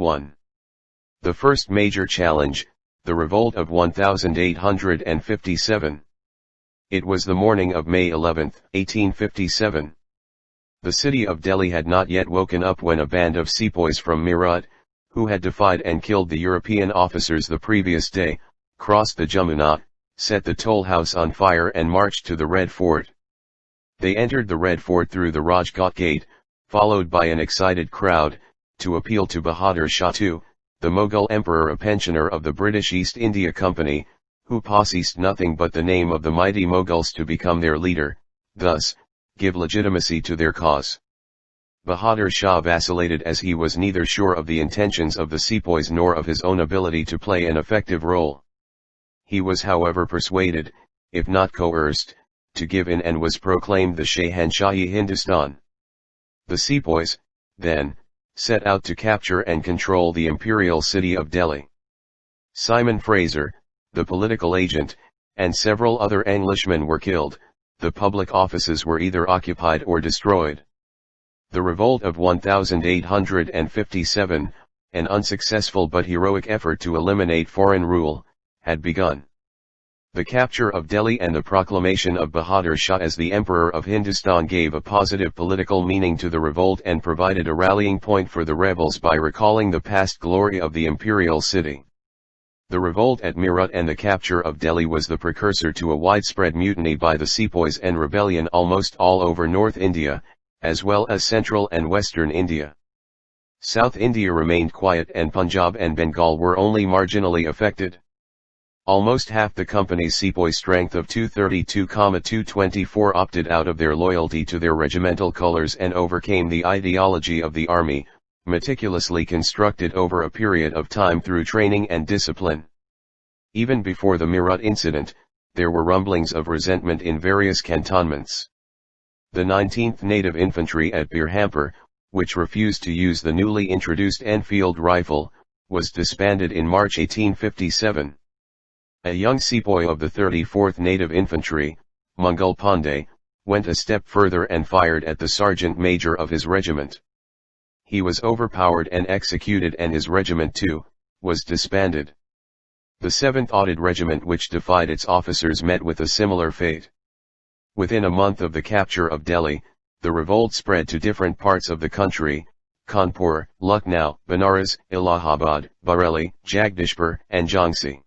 1. The first major challenge, the Revolt of 1857. It was the morning of May 11, 1857. The city of Delhi had not yet woken up when a band of sepoys from Meerut, who had defied and killed the European officers the previous day, crossed the Jamuna, set the toll house on fire and marched to the Red Fort. They entered the Red Fort through the Rajghat Gate, followed by an excited crowd, to appeal to Bahadur Shah II, the Mughal emperor, a pensioner of the British East India Company, who possessed nothing but the name of the mighty Mughals, to become their leader, thus, give legitimacy to their cause. Bahadur Shah vacillated, as he was neither sure of the intentions of the sepoys nor of his own ability to play an effective role. He was however persuaded, if not coerced, to give in, and was proclaimed the Shahanshah-e Hindustan. The sepoys, then, set out to capture and control the imperial city of Delhi. Simon Fraser, the political agent, and several other Englishmen were killed. The public offices were either occupied or destroyed. The Revolt of 1857, an unsuccessful but heroic effort to eliminate foreign rule, had begun. The capture of Delhi and the proclamation of Bahadur Shah as the Emperor of Hindustan gave a positive political meaning to the revolt and provided a rallying point for the rebels by recalling the past glory of the imperial city. The revolt at Meerut and the capture of Delhi was the precursor to a widespread mutiny by the sepoys and rebellion almost all over North India, as well as central and western India. South India remained quiet, and Punjab and Bengal were only marginally affected. Almost half the company's sepoy strength of 232,224 opted out of their loyalty to their regimental colors and overcame the ideology of the army, meticulously constructed over a period of time through training and discipline. Even before the Meerut incident, there were rumblings of resentment in various cantonments. The 19th Native Infantry at Berhampur, which refused to use the newly introduced Enfield rifle, was disbanded in March 1857. A young sepoy of the 34th Native Infantry, Mangal Pandey, went a step further and fired at the sergeant major of his regiment. He was overpowered and executed, and his regiment too was disbanded. The 7th Audit Regiment, which defied its officers, met with a similar fate. Within a month of the capture of Delhi, the revolt spread to different parts of the country: Kanpur, Lucknow, Banaras, Allahabad, Bareilly, Jagdishpur, and Jhansi.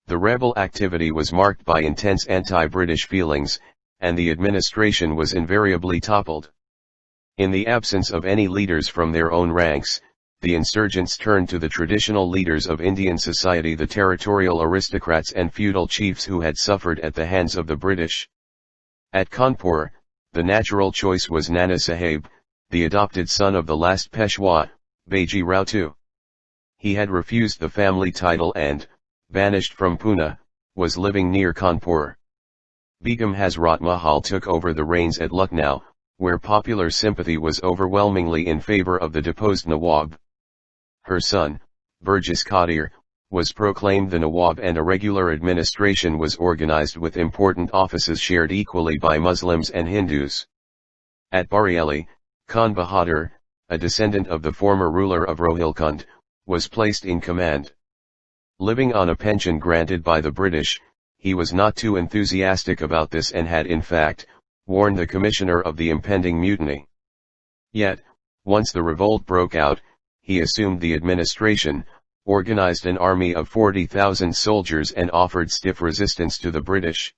The rebel activity was marked by intense anti-British feelings, and the administration was invariably toppled. In the absence of any leaders from their own ranks, the insurgents turned to the traditional leaders of Indian society, the territorial aristocrats and feudal chiefs who had suffered at the hands of the British. At Kanpur, the natural choice was Nana Sahib, the adopted son of the last Peshwa, Baji Rao II. He had refused the family title and, banished from Pune, was living near Kanpur. Begum Hazrat Mahal took over the reins at Lucknow, where popular sympathy was overwhelmingly in favor of the deposed Nawab. Her son, Burgess Qadir, was proclaimed the Nawab, and a regular administration was organized with important offices shared equally by Muslims and Hindus. At Bareilly, Khan Bahadur, a descendant of the former ruler of Rohilkhand, was placed in command. Living on a pension granted by the British, he was not too enthusiastic about this, and had in fact warned the commissioner of the impending mutiny. Yet, once the revolt broke out, he assumed the administration, organized an army of 40,000 soldiers, and offered stiff resistance to the British.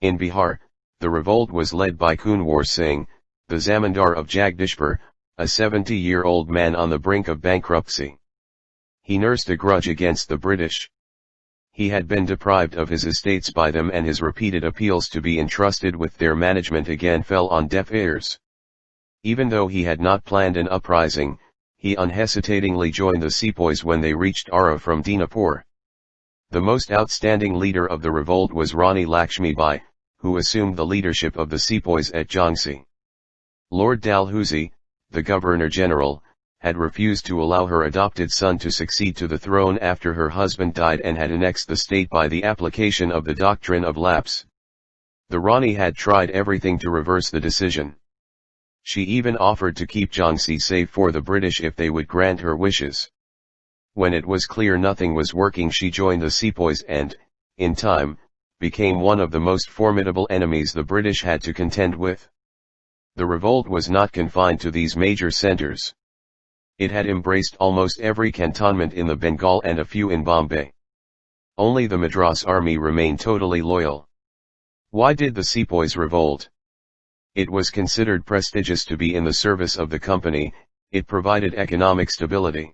In Bihar, the revolt was led by Kunwar Singh, the Zamindar of Jagdishpur, a 70-year-old man on the brink of bankruptcy. He nursed a grudge against the British. He had been deprived of his estates by them, and his repeated appeals to be entrusted with their management again fell on deaf ears. Even though he had not planned an uprising, he unhesitatingly joined the sepoys when they reached Ara from Dinapur. The most outstanding leader of the revolt was Rani Laxmi Bai, who assumed the leadership of the sepoys at Jhansi. Lord Dalhousie, the Governor-General, had refused to allow her adopted son to succeed to the throne after her husband died, and had annexed the state by the application of the doctrine of lapse. The Rani had tried everything to reverse the decision. She even offered to keep Jhansi safe for the British if they would grant her wishes. When it was clear nothing was working, she joined the sepoys and, in time, became one of the most formidable enemies the British had to contend with. The revolt was not confined to these major centers. It had embraced almost every cantonment in the Bengal and a few in Bombay. Only the Madras army remained totally loyal. Why did the sepoys revolt? It was considered prestigious to be in the service of the company, it provided economic stability.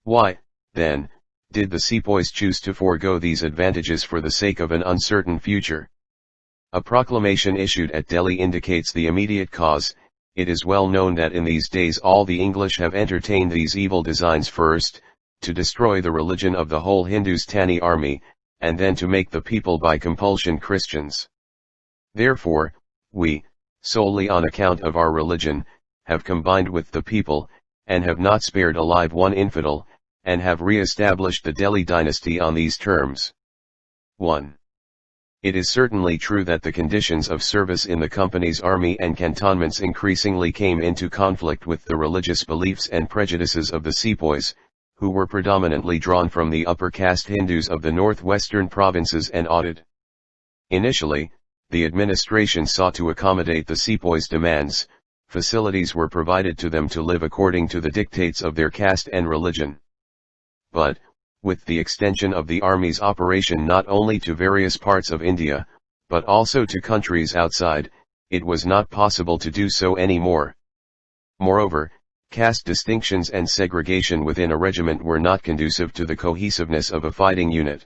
Why, then, did the sepoys choose to forego these advantages for the sake of an uncertain future? A proclamation issued at Delhi indicates the immediate cause. It is well known that in these days all the English have entertained these evil designs: first, to destroy the religion of the whole Hindustani army, and then to make the people by compulsion Christians. Therefore, we, solely on account of our religion, have combined with the people, and have not spared alive one infidel, and have re-established the Delhi dynasty on these terms. 1. It is certainly true that the conditions of service in the company's army and cantonments increasingly came into conflict with the religious beliefs and prejudices of the sepoys, who were predominantly drawn from the upper caste Hindus of the northwestern provinces and Oudh. Initially, the administration sought to accommodate the sepoys' demands. Facilities were provided to them to live according to the dictates of their caste and religion. But, with the extension of the army's operation not only to various parts of India, but also to countries outside, it was not possible to do so anymore. Moreover, caste distinctions and segregation within a regiment were not conducive to the cohesiveness of a fighting unit.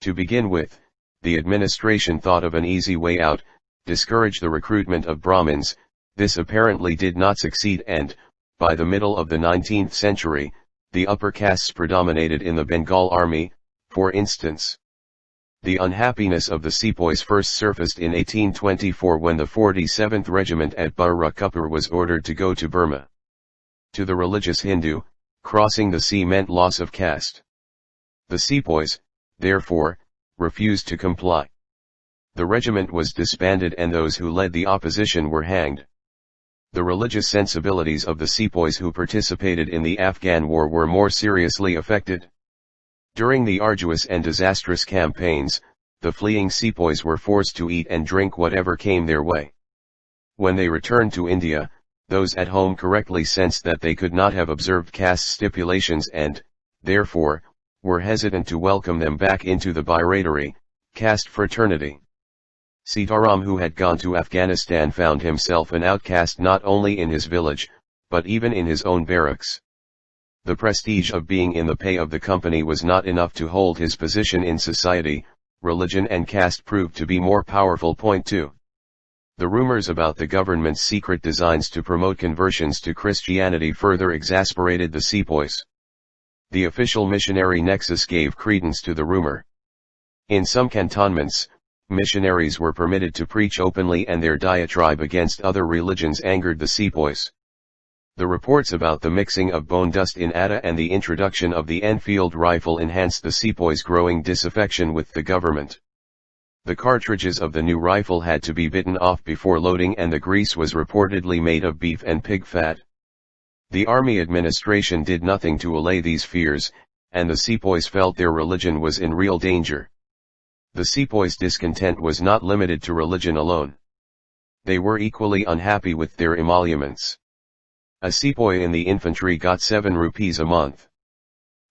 To begin with, the administration thought of an easy way out: discourage the recruitment of Brahmins. This apparently did not succeed, and, by the middle of the 19th century, the upper castes predominated in the Bengal army. For instance, the unhappiness of the sepoys first surfaced in 1824 when the 47th Regiment at Recapture was ordered to go to Burma. To the religious Hindu, crossing the sea meant loss of caste. The sepoys, therefore, refused to comply. The regiment was disbanded and those who led the opposition were hanged. The religious sensibilities of the sepoys who participated in the Afghan war were more seriously affected. During the arduous and disastrous campaigns, the fleeing sepoys were forced to eat and drink whatever came their way. When they returned to India, those at home correctly sensed that they could not have observed caste stipulations and, therefore, were hesitant to welcome them back into the Biratari, caste fraternity. Sitaram, who had gone to Afghanistan, found himself an outcast not only in his village, but even in his own barracks. The prestige of being in the pay of the company was not enough to hold his position in society. Religion and caste proved to be more powerful. Point 2. The rumors about the government's secret designs to promote conversions to Christianity further exasperated the sepoys. The official missionary nexus gave credence to the rumor. In some cantonments, missionaries were permitted to preach openly, and their diatribe against other religions angered the sepoys. The reports about the mixing of bone dust in atta and the introduction of the Enfield rifle enhanced the sepoys' growing disaffection with the government. The cartridges of the new rifle had to be bitten off before loading, and the grease was reportedly made of beef and pig fat. The army administration did nothing to allay these fears, and the sepoys felt their religion was in real danger. The sepoys' discontent was not limited to religion alone. They were equally unhappy with their emoluments. A sepoy in the infantry got 7 rupees a month.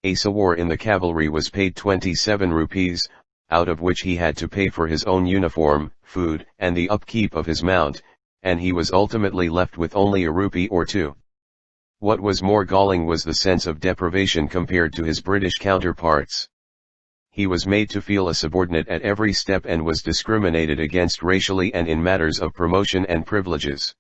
A sawar in the cavalry was paid 27 rupees, out of which he had to pay for his own uniform, food, and the upkeep of his mount, and he was ultimately left with only a rupee or two. What was more galling was the sense of deprivation compared to his British counterparts. He was made to feel a subordinate at every step and was discriminated against racially and in matters of promotion and privileges.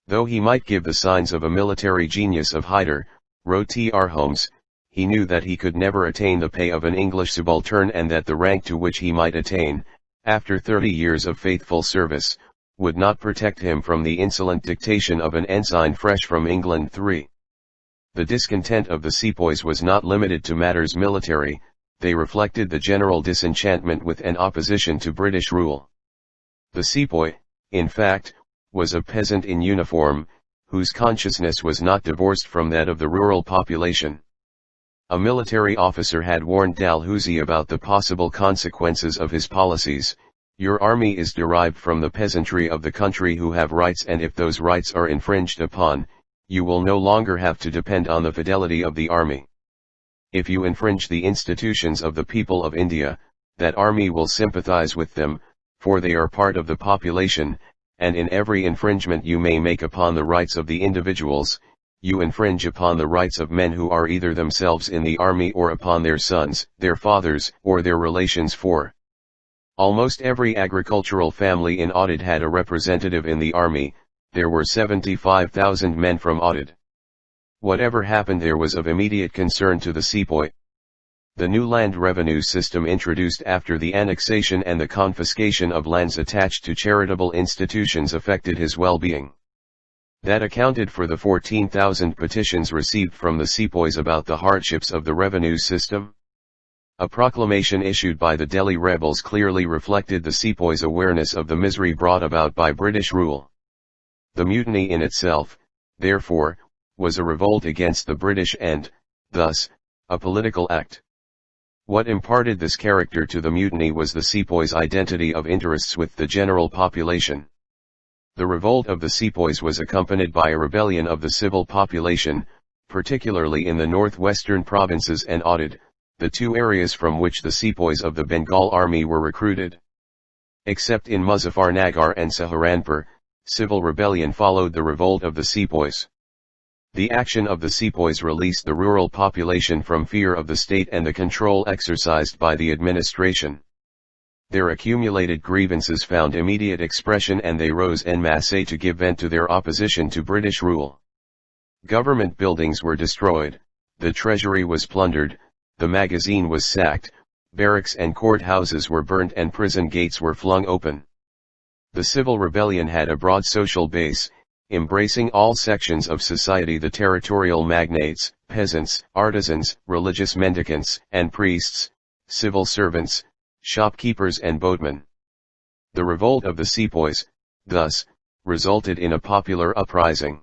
Though he might give the signs of a military genius of Hyder, wrote T.R. Holmes, he knew that he could never attain the pay of an English subaltern, and that the rank to which he might attain, after 30 years of faithful service, would not protect him from the insolent dictation of an ensign fresh from England. 3. The discontent of the sepoys was not limited to matters military. They reflected the general disenchantment with and opposition to British rule. The sepoy, in fact, was a peasant in uniform, whose consciousness was not divorced from that of the rural population. A military officer had warned Dalhousie about the possible consequences of his policies. Your army is derived from the peasantry of the country who have rights, and if those rights are infringed upon, you will no longer have to depend on the fidelity of the army. If you infringe the institutions of the people of India, that army will sympathize with them, for they are part of the population, and in every infringement you may make upon the rights of the individuals, you infringe upon the rights of men who are either themselves in the army or upon their sons, their fathers, or their relations. For almost every agricultural family in Oudh had a representative in the army. There were 75,000 men from Oudh. Whatever happened there was of immediate concern to the sepoy. The new land revenue system introduced after the annexation and the confiscation of lands attached to charitable institutions affected his well-being. That accounted for the 14,000 petitions received from the sepoys about the hardships of the revenue system. A proclamation issued by the Delhi rebels clearly reflected the sepoys' awareness of the misery brought about by British rule. The mutiny in itself, therefore, was a revolt against the British and, thus, a political act. What imparted this character to the mutiny was the sepoys' identity of interests with the general population. The revolt of the sepoys was accompanied by a rebellion of the civil population, particularly in the northwestern provinces and Oudh, the two areas from which the sepoys of the Bengal army were recruited. Except in Muzaffarnagar and Saharanpur, civil rebellion followed the revolt of the sepoys. The action of the sepoys released the rural population from fear of the state and the control exercised by the administration. Their accumulated grievances found immediate expression and they rose en masse to give vent to their opposition to British rule. Government buildings were destroyed, the treasury was plundered, the magazine was sacked, barracks and courthouses were burnt and prison gates were flung open. The civil rebellion had a broad social base, embracing all sections of society: the territorial magnates, peasants, artisans, religious mendicants and priests, civil servants, shopkeepers and boatmen. The revolt of the sepoys, thus, resulted in a popular uprising.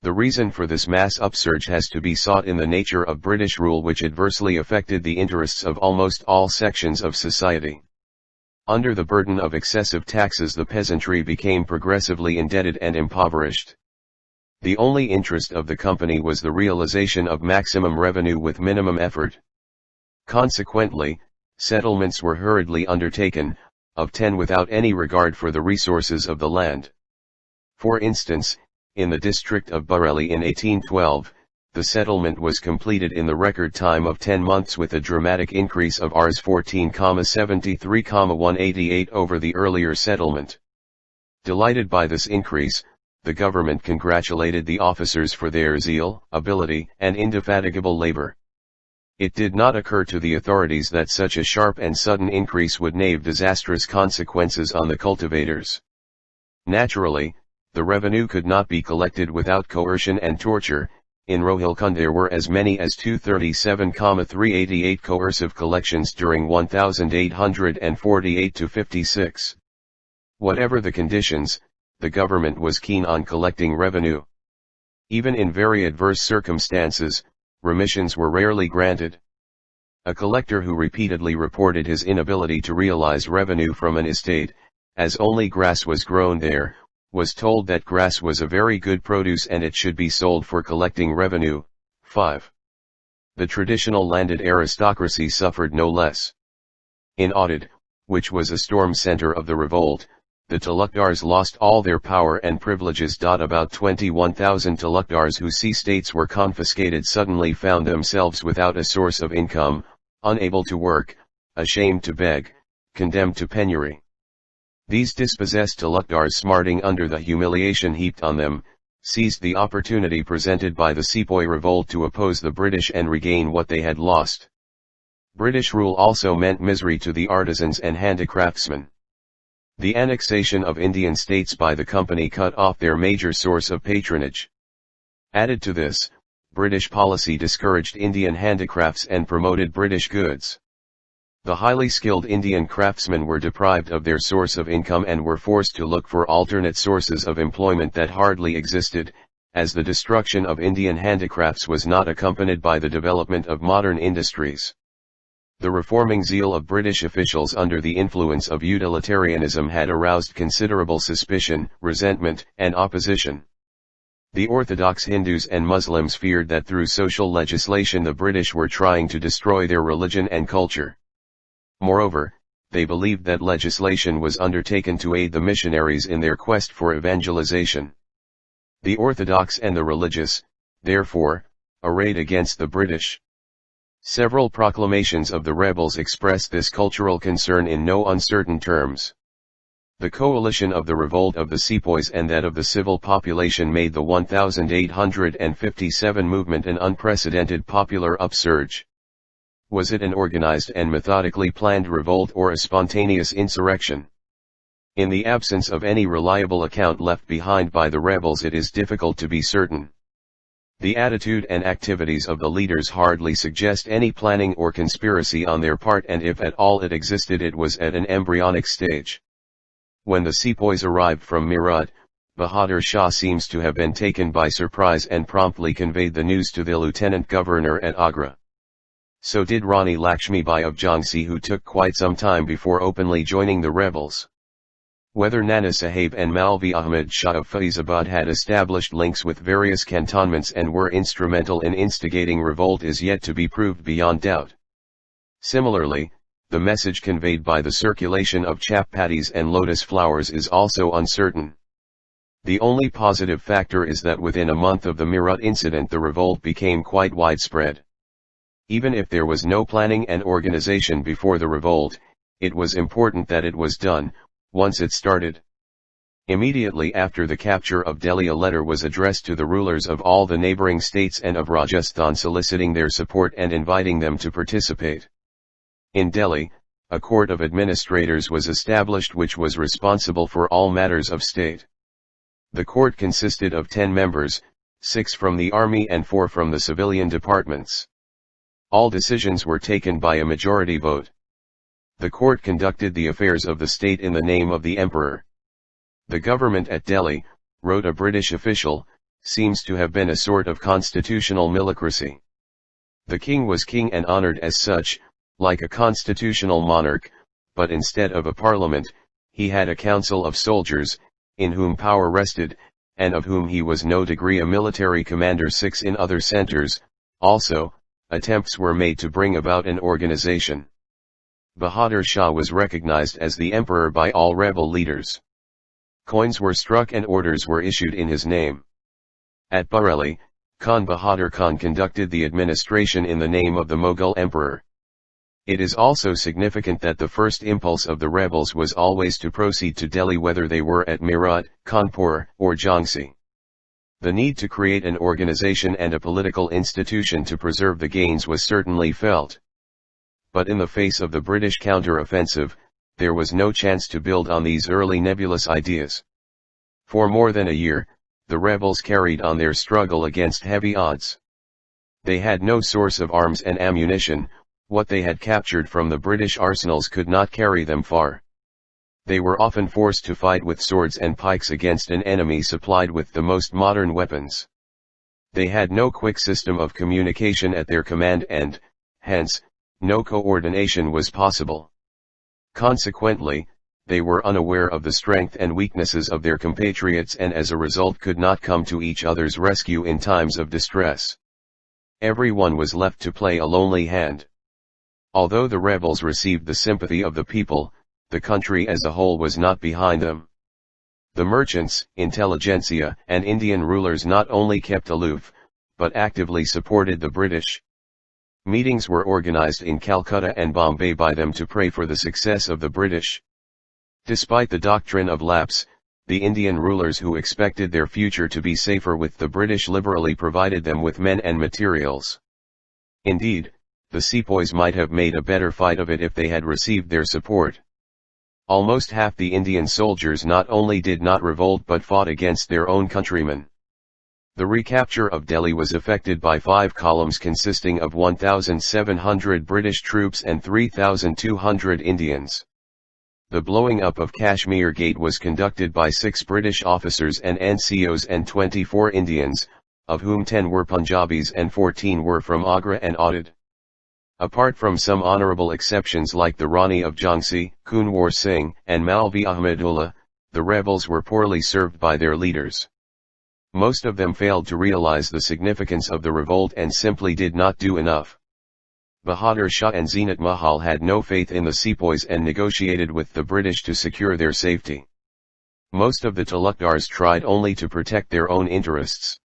The reason for this mass upsurge has to be sought in the nature of British rule, which adversely affected the interests of almost all sections of society. Under the burden of excessive taxes the peasantry became progressively indebted and impoverished. The only interest of the company was the realization of maximum revenue with minimum effort. Consequently, settlements were hurriedly undertaken, of 10 without any regard for the resources of the land. For instance, in the district of Bareilly in 1812, the settlement was completed in the record time of 10 months with a dramatic increase of Rs 14,73,188 over the earlier settlement. Delighted by this increase, the government congratulated the officers for their zeal, ability, and indefatigable labor. It did not occur to the authorities that such a sharp and sudden increase would have disastrous consequences on the cultivators. Naturally, the revenue could not be collected without coercion and torture. In Rohilkhand there were as many as 237,388 coercive collections during 1848–56. Whatever the conditions, the government was keen on collecting revenue. Even in very adverse circumstances, remissions were rarely granted. A collector who repeatedly reported his inability to realize revenue from an estate, as only grass was grown there, was told that grass was a very good produce and it should be sold for collecting revenue. 5. The traditional landed aristocracy suffered no less. In Oudh, which was a storm center of the revolt, the talukdars lost all their power and privileges. About 21,000 talukdars whose estates were confiscated suddenly found themselves without a source of income, unable to work, ashamed to beg, condemned to penury. These dispossessed talukdars, smarting under the humiliation heaped on them, seized the opportunity presented by the sepoy revolt to oppose the British and regain what they had lost. British rule also meant misery to the artisans and handicraftsmen. The annexation of Indian states by the company cut off their major source of patronage. Added to this, British policy discouraged Indian handicrafts and promoted British goods. The highly skilled Indian craftsmen were deprived of their source of income and were forced to look for alternate sources of employment that hardly existed, as the destruction of Indian handicrafts was not accompanied by the development of modern industries. The reforming zeal of British officials under the influence of utilitarianism had aroused considerable suspicion, resentment, and opposition. The Orthodox Hindus and Muslims feared that through social legislation the British were trying to destroy their religion and culture. Moreover, they believed that legislation was undertaken to aid the missionaries in their quest for evangelization. The Orthodox and the religious, therefore, arrayed against the British. Several proclamations of the rebels expressed this cultural concern in no uncertain terms. The coalition of the revolt of the sepoys and that of the civil population made the 1857 movement an unprecedented popular upsurge. Was it an organized and methodically planned revolt or a spontaneous insurrection? In the absence of any reliable account left behind by the rebels, it is difficult to be certain. The attitude and activities of the leaders hardly suggest any planning or conspiracy on their part, and if at all it existed, it was at an embryonic stage. When the sepoys arrived from Meerut, Bahadur Shah seems to have been taken by surprise and promptly conveyed the news to the lieutenant governor at Agra. So did Rani Laxmi Bai of Jhansi, who took quite some time before openly joining the rebels. Whether Nana Sahib and Maulvi Ahmad Shah of Faizabad had established links with various cantonments and were instrumental in instigating revolt is yet to be proved beyond doubt. Similarly, the message conveyed by the circulation of chapattis and lotus flowers is also uncertain. The only positive factor is that within a month of the Meerut incident the revolt became quite widespread. Even if there was no planning and organization before the revolt, it was important that it was done, once it started. Immediately after the capture of Delhi, a letter was addressed to the rulers of all the neighboring states and of Rajasthan soliciting their support and inviting them to participate. In Delhi, a court of administrators was established which was responsible for all matters of state. The court consisted of 10 members, 6 from the army and 4 from the civilian departments. All decisions were taken by a majority vote. The court conducted the affairs of the state in the name of the emperor. The government at Delhi, wrote a British official, seems to have been a sort of constitutional militocracy. The king was king and honored as such, like a constitutional monarch, but instead of a parliament, he had a council of soldiers, in whom power rested, and of whom he was no degree a military commander. 6 In other centers, also, attempts were made to bring about an organization. Bahadur Shah was recognized as the emperor by all rebel leaders. Coins were struck and orders were issued in his name. At Bareilly, Khan Bahadur Khan conducted the administration in the name of the Mughal emperor. It is also significant that the first impulse of the rebels was always to proceed to Delhi, whether they were at Meerut, Kanpur, or Jhansi. The need to create an organization and a political institution to preserve the gains was certainly felt. But in the face of the British counter-offensive, there was no chance to build on these early nebulous ideas. For more than a year, the rebels carried on their struggle against heavy odds. They had no source of arms and ammunition. What they had captured from the British arsenals could not carry them far. They were often forced to fight with swords and pikes against an enemy supplied with the most modern weapons. They had no quick system of communication at their command and, hence, no coordination was possible. Consequently, they were unaware of the strength and weaknesses of their compatriots and as a result could not come to each other's rescue in times of distress. Everyone was left to play a lonely hand. Although the rebels received the sympathy of the people, the country as a whole was not behind them. The merchants, intelligentsia, and Indian rulers not only kept aloof, but actively supported the British. Meetings were organized in Calcutta and Bombay by them to pray for the success of the British. Despite the doctrine of lapse, the Indian rulers who expected their future to be safer with the British liberally provided them with men and materials. Indeed, the sepoys might have made a better fight of it if they had received their support. Almost half the Indian soldiers not only did not revolt but fought against their own countrymen. The recapture of Delhi was effected by 5 columns consisting of 1,700 British troops and 3,200 Indians. The blowing up of Kashmir Gate was conducted by 6 British officers and NCOs and 24 Indians, of whom 10 were Punjabis and 14 were from Agra and Oudh. Apart from some honourable exceptions like the Rani of Jhansi, Kunwar Singh, and Maulvi Ahmadullah, the rebels were poorly served by their leaders. Most of them failed to realise the significance of the revolt and simply did not do enough. Bahadur Shah and Zenat Mahal had no faith in the sepoys and negotiated with the British to secure their safety. Most of the Talukdars tried only to protect their own interests.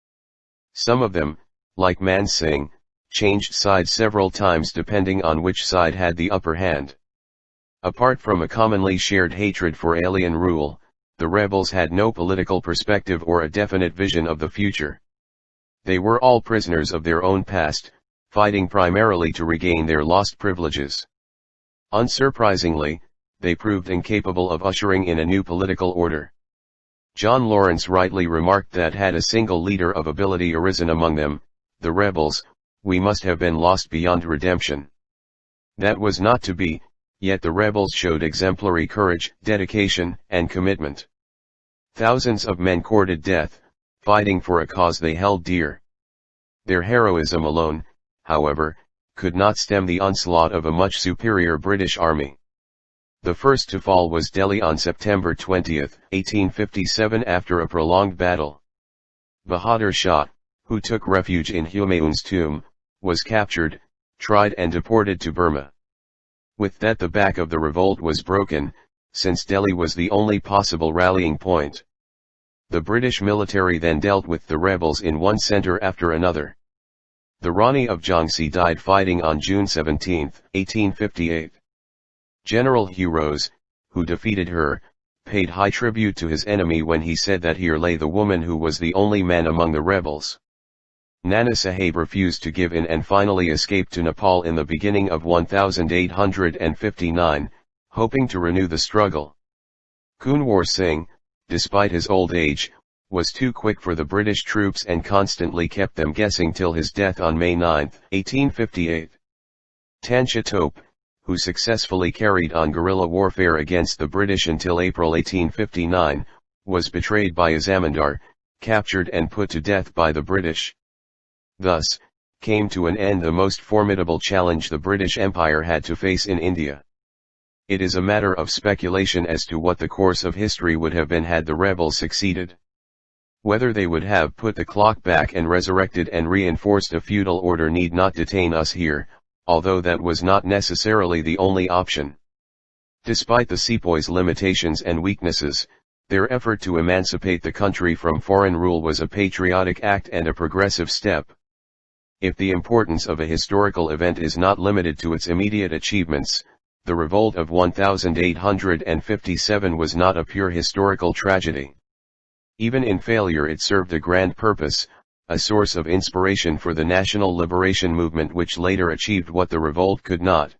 Some of them, like Man Singh, changed sides several times depending on which side had the upper hand. Apart from a commonly shared hatred for alien rule, the rebels had no political perspective or a definite vision of the future. They were all prisoners of their own past, fighting primarily to regain their lost privileges. Unsurprisingly, they proved incapable of ushering in a new political order. John Lawrence rightly remarked that had a single leader of ability arisen among them, the rebels, we must have been lost beyond redemption. That was not to be, yet the rebels showed exemplary courage, dedication, and commitment. Thousands of men courted death, fighting for a cause they held dear. Their heroism alone, however, could not stem the onslaught of a much superior British army. The first to fall was Delhi on September 20, 1857 after a prolonged battle. Bahadur Shah, who took refuge in Humayun's tomb, was captured, tried and deported to Burma. With that the back of the revolt was broken, since Delhi was the only possible rallying point. The British military then dealt with the rebels in one centre after another. The Rani of Jhansi died fighting on June 17, 1858. General Hughes, who defeated her, paid high tribute to his enemy when he said that here lay the woman who was the only man among the rebels. Nana Sahib refused to give in and finally escaped to Nepal in the beginning of 1859, hoping to renew the struggle. Kunwar Singh, despite his old age, was too quick for the British troops and constantly kept them guessing till his death on May 9, 1858. Tancha Tope, who successfully carried on guerrilla warfare against the British until April 1859, was betrayed by Azamandar, captured and put to death by the British. Thus, came to an end the most formidable challenge the British Empire had to face in India. It is a matter of speculation as to what the course of history would have been had the rebels succeeded. Whether they would have put the clock back and resurrected and reinforced a feudal order need not detain us here, although that was not necessarily the only option. Despite the sepoys' limitations and weaknesses, their effort to emancipate the country from foreign rule was a patriotic act and a progressive step. If the importance of a historical event is not limited to its immediate achievements, the revolt of 1857 was not a pure historical tragedy. Even in failure it served a grand purpose, a source of inspiration for the national liberation movement which later achieved what the revolt could not.